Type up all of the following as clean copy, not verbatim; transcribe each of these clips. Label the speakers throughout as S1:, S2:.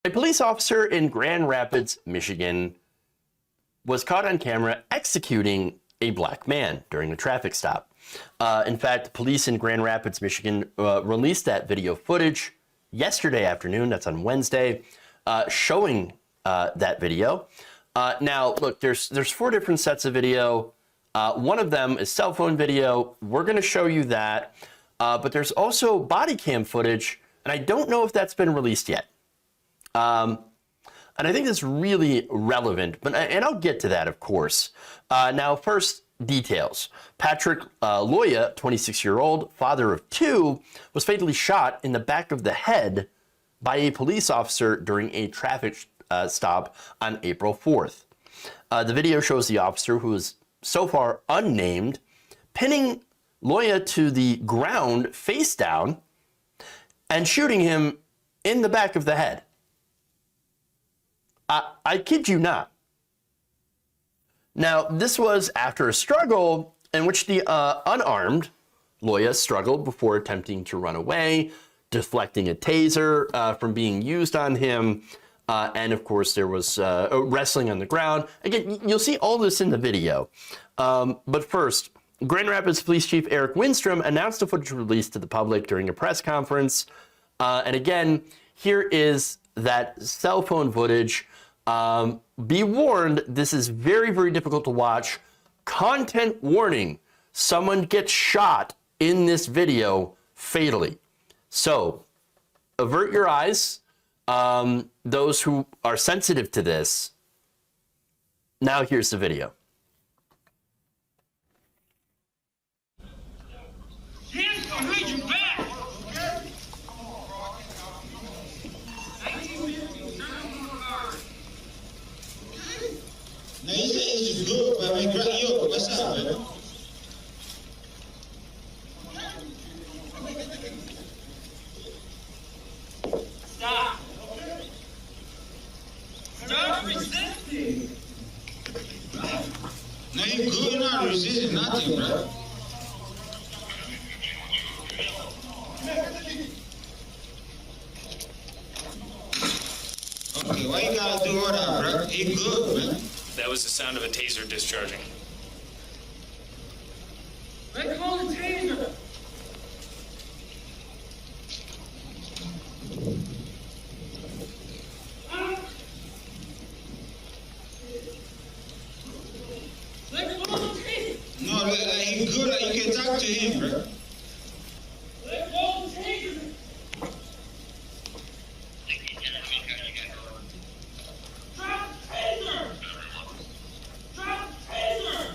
S1: A police officer in Grand Rapids, Michigan, was caught on camera executing a black man during a traffic stop. In fact, police in Grand Rapids, Michigan released that video footage yesterday afternoon, that's on Wednesday, showing that video. Now, look, there's 4 different sets of video. One of them is cell phone video. We're going to show you that. But there's also body cam footage, and I don't know if that's been released yet. And I think that's really relevant, and I'll get to that, of course. Now, first, details. Patrick Lyoya, 26-year-old, father of 2, was fatally shot in the back of the head by a police officer during a traffic stop on April 4th. The video shows the officer, who is so far unnamed, pinning Lyoya to the ground face down and shooting him in the back of the head. I kid you not. Now, this was after a struggle in which the unarmed Lyoya struggled before attempting to run away, deflecting a taser from being used on him, and of course there was wrestling on the ground. Again, you'll see all this in the video. But first, Grand Rapids Police Chief Eric Winstrom announced the footage released to the public during a press conference. And again, here is that cell phone footage. Be warned, this is very, very difficult to watch. Content warning, someone gets shot in this video fatally. So, avert your eyes, those who are sensitive to this. Now here's the video.
S2: Hands behind your back!
S3: Now you say it's good, but I mean, yo, what's up, man?
S2: Stop! Stop resisting!
S3: Now you good, you're not resisting nothing, bro. Okay, why you gotta do all that, bro? You good, man.
S4: That was the sound of a taser discharging.
S2: Let's call the taser! Let's call the taser!
S3: No, like, he good, like, you can talk to him, bro.
S2: Let's call the taser! Drop the taser! Drop the taser!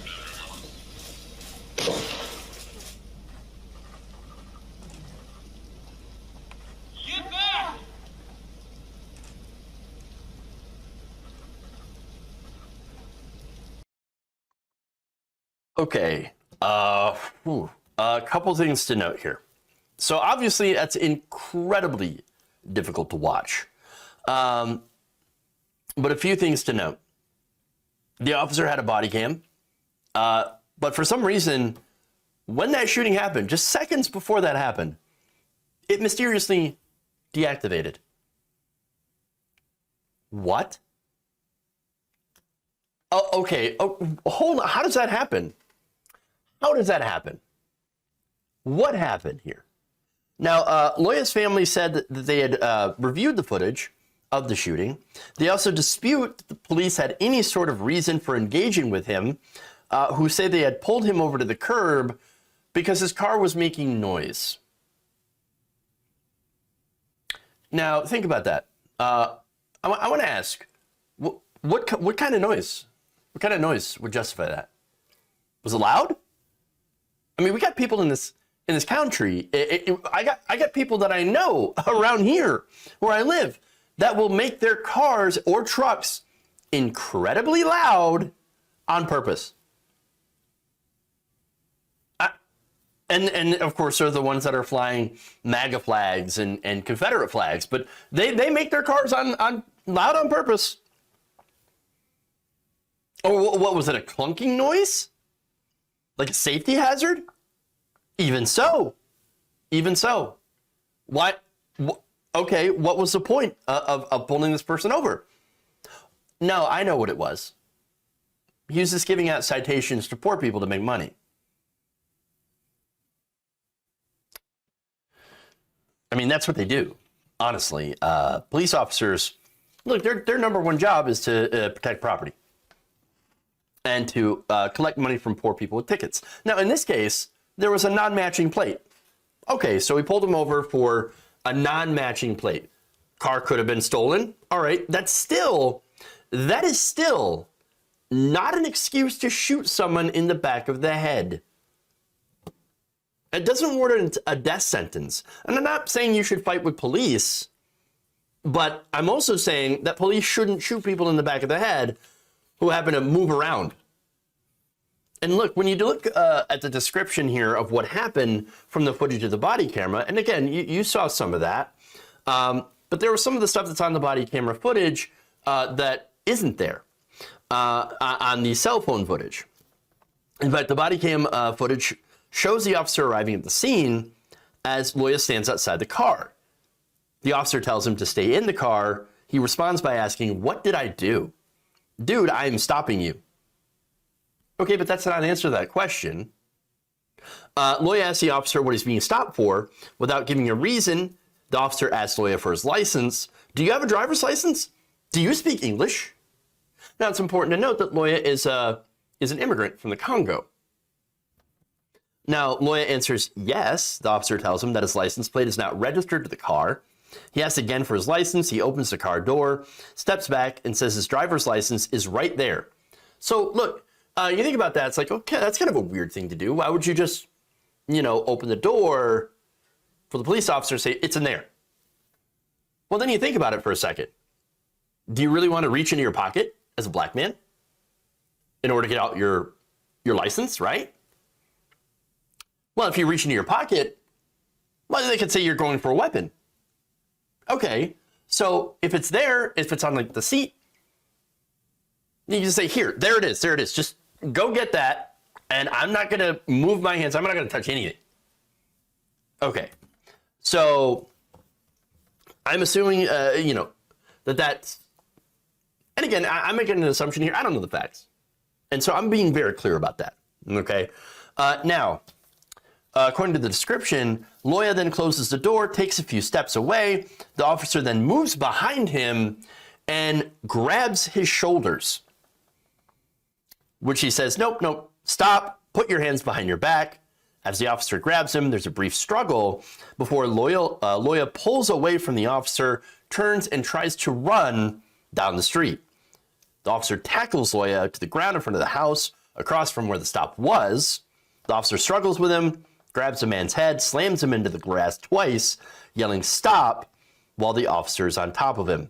S2: Get back!
S1: Okay, a couple things to note here. So obviously that's incredibly difficult to watch. But a few things to note. The officer had a body cam, but for some reason, when that shooting happened, just seconds before that happened, it mysteriously deactivated. What? Oh, okay. Oh, hold on. How does that happen? How does that happen? What happened here? Now, Lyoya's family said that they had reviewed the footage of the shooting. They also dispute that the police had any sort of reason for engaging with him, who say they had pulled him over to the curb because his car was making noise. Now, think about that. I want to ask, what kind of noise? What kind of noise would justify that? Was it loud? I mean, we got people in this country. I got people that I know around here where I live that will make their cars or trucks incredibly loud on purpose. And of course, they're the ones that are flying MAGA flags and Confederate flags, but they make their cars on loud on purpose. Or what was it, a clunking noise? Like a safety hazard? Even so. Why? Okay, what was the point of pulling this person over? No, I know what it was. He was just giving out citations to poor people to make money. I mean, that's what they do, honestly. Police officers, look, their number one job is to protect property and to collect money from poor people with tickets. Now, in this case, there was a non-matching plate. Okay, so we pulled him over for a non-matching plate. Car could have been stolen. All right, that is still not an excuse to shoot someone in the back of the head. It doesn't warrant a death sentence. And I'm not saying you should fight with police, but I'm also saying that police shouldn't shoot people in the back of the head who happen to move around. And look, when you look at the description here of what happened from the footage of the body camera, and again, you saw some of that, but there was some of the stuff that's on the body camera footage that isn't there on the cell phone footage. In fact, the body cam footage shows the officer arriving at the scene as Lyoya stands outside the car. The officer tells him to stay in the car. He responds by asking, "What did I do?" "Dude, I am stopping you." Okay, but that's not an answer to that question. Lyoya asks the officer what he's being stopped for. Without giving a reason, the officer asks Lyoya for his license. "Do you have a driver's license? Do you speak English?" Now, it's important to note that Lyoya is an immigrant from the Congo. Now, Lyoya answers yes. The officer tells him that his license plate is not registered to the car. He asks again for his license. He opens the car door, steps back, and says his driver's license is right there. So, look, you think about that, it's like, okay, that's kind of a weird thing to do. Why would you just, open the door for the police officer to say, "It's in there"? Well, then you think about it for a second. Do you really want to reach into your pocket as a black man in order to get out your license, right? Well, if you reach into your pocket, well, they could say you're going for a weapon. Okay, so if it's there, if it's on like the seat, you just say, "Here, there it is, there it is. Just go get that, and I'm not going to move my hands. I'm not going to touch anything." Okay, so I'm assuming, that's, and again, I'm making an assumption here. I don't know the facts. And so I'm being very clear about that, okay? Now, according to the description, Lyoya then closes the door, takes a few steps away. The officer then moves behind him and grabs his shoulders, which he says, nope, stop, put your hands behind your back. As the officer grabs him, there's a brief struggle before Lyoya pulls away from the officer, turns, and tries to run down the street. The officer tackles Lyoya to the ground in front of the house, across from where the stop was. The officer struggles with him, grabs the man's head, slams him into the grass twice, yelling, "Stop," while the officer is on top of him.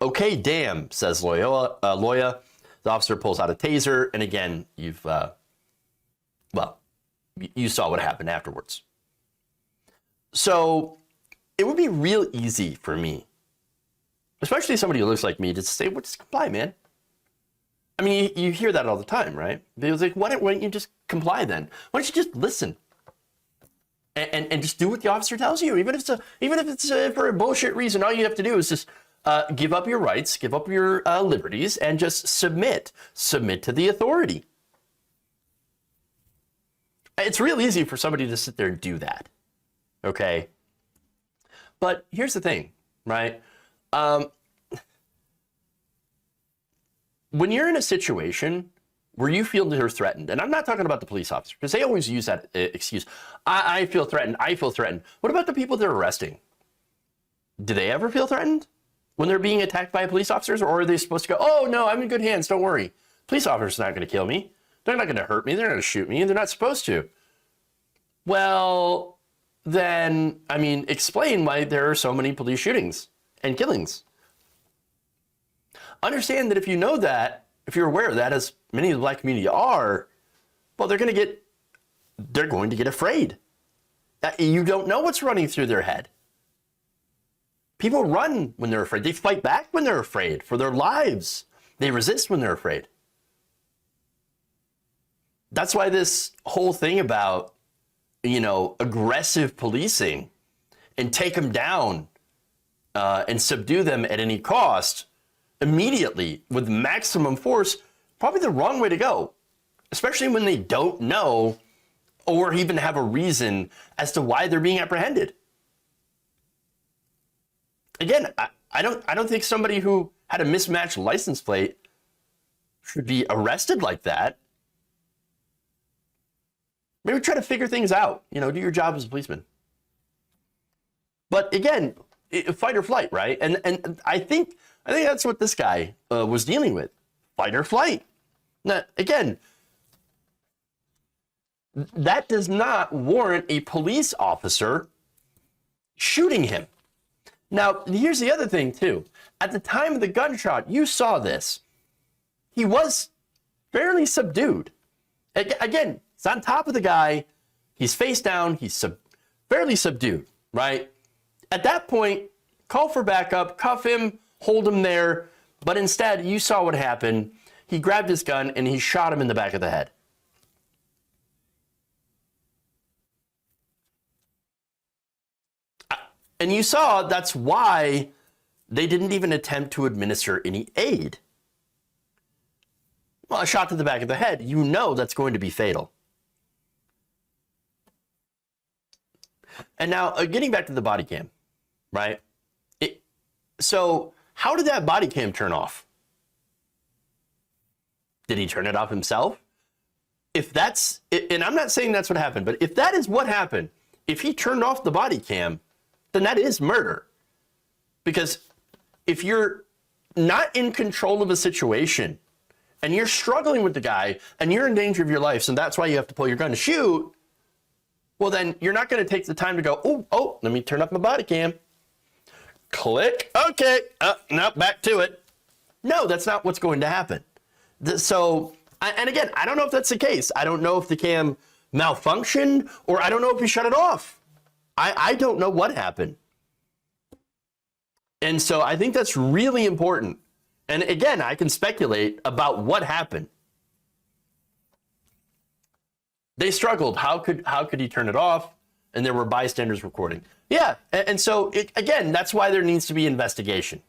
S1: "Okay, damn," says Lyoya. The officer pulls out a taser, and again, you saw what happened afterwards. So it would be real easy for me, especially somebody who looks like me, to say, "Well, just comply, man." I mean, you hear that all the time, right? It was like, why don't you just comply then? Why don't you just listen and just do what the officer tells you, even if it's for a bullshit reason? All you have to do is just give up your rights, give up your liberties, and just submit to the authority. It's real easy for somebody to sit there and do that, okay? But here's the thing, right? When you're in a situation where you feel that you're threatened, and I'm not talking about the police officer, because they always use that excuse. I feel threatened. I feel threatened. What about the people they're arresting? Do they ever feel threatened when they're being attacked by police officers? Or are they supposed to go, "Oh, no, I'm in good hands. Don't worry. Police officers are not going to kill me. They're not going to hurt me. They're not going to shoot me. And they're not supposed to"? Well, then, explain why there are so many police shootings and killings. Understand that if you know that, if you're aware of that, as many of the black community are, well, they're going to get afraid. You don't know what's running through their head. People run when they're afraid. They fight back when they're afraid for their lives. They resist when they're afraid. That's why this whole thing about, aggressive policing and take them down and subdue them at any cost immediately with maximum force, probably the wrong way to go, especially when they don't know or even have a reason as to why they're being apprehended. Again, I don't think somebody who had a mismatched license plate should be arrested like that. Maybe try to figure things out, do your job as a policeman. But again, fight or flight, right? And I think that's what this guy was dealing with, fight or flight. Now, again, that does not warrant a police officer shooting him. Now, here's the other thing too. At the time of the gunshot, you saw this. He was fairly subdued. Again, it's on top of the guy. He's face down. He's fairly subdued, right? At that point, call for backup, cuff him, hold him there. But instead, you saw what happened. He grabbed his gun and he shot him in the back of the head. And you saw that's why they didn't even attempt to administer any aid. Well, a shot to the back of the head, that's going to be fatal. And now, getting back to the body cam, right? So how did that body cam turn off? Did he turn it off himself? If that's, and I'm not saying that's what happened, but if that is what happened, if he turned off the body cam, then that is murder. Because if you're not in control of a situation and you're struggling with the guy and you're in danger of your life, so that's why you have to pull your gun to shoot, well, then you're not going to take the time to go, oh, let me turn up my body cam. Click. Okay. No, back to it. No, that's not what's going to happen. And again, I don't know if that's the case. I don't know if the cam malfunctioned or I don't know if he shut it off. I don't know what happened. And so I think that's really important. And again, I can speculate about what happened. They struggled. How could he turn it off? And there were bystanders recording. Yeah, and so again, that's why there needs to be investigation.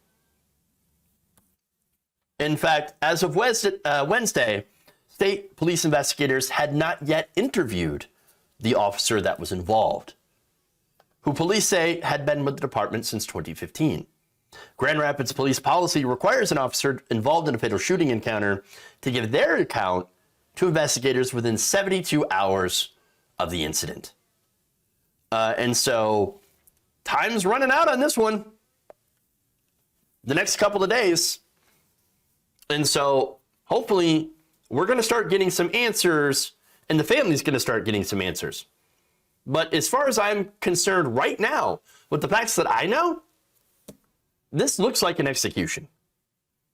S1: In fact, as of Wednesday, state police investigators had not yet interviewed the officer that was involved, who police say had been with the department since 2015. Grand Rapids police policy requires an officer involved in a fatal shooting encounter to give their account to investigators within 72 hours of the incident. And so time's running out on this one. The next couple of days. And so hopefully we're going to start getting some answers and the family's going to start getting some answers. But as far as I'm concerned right now, with the facts that I know, this looks like an execution.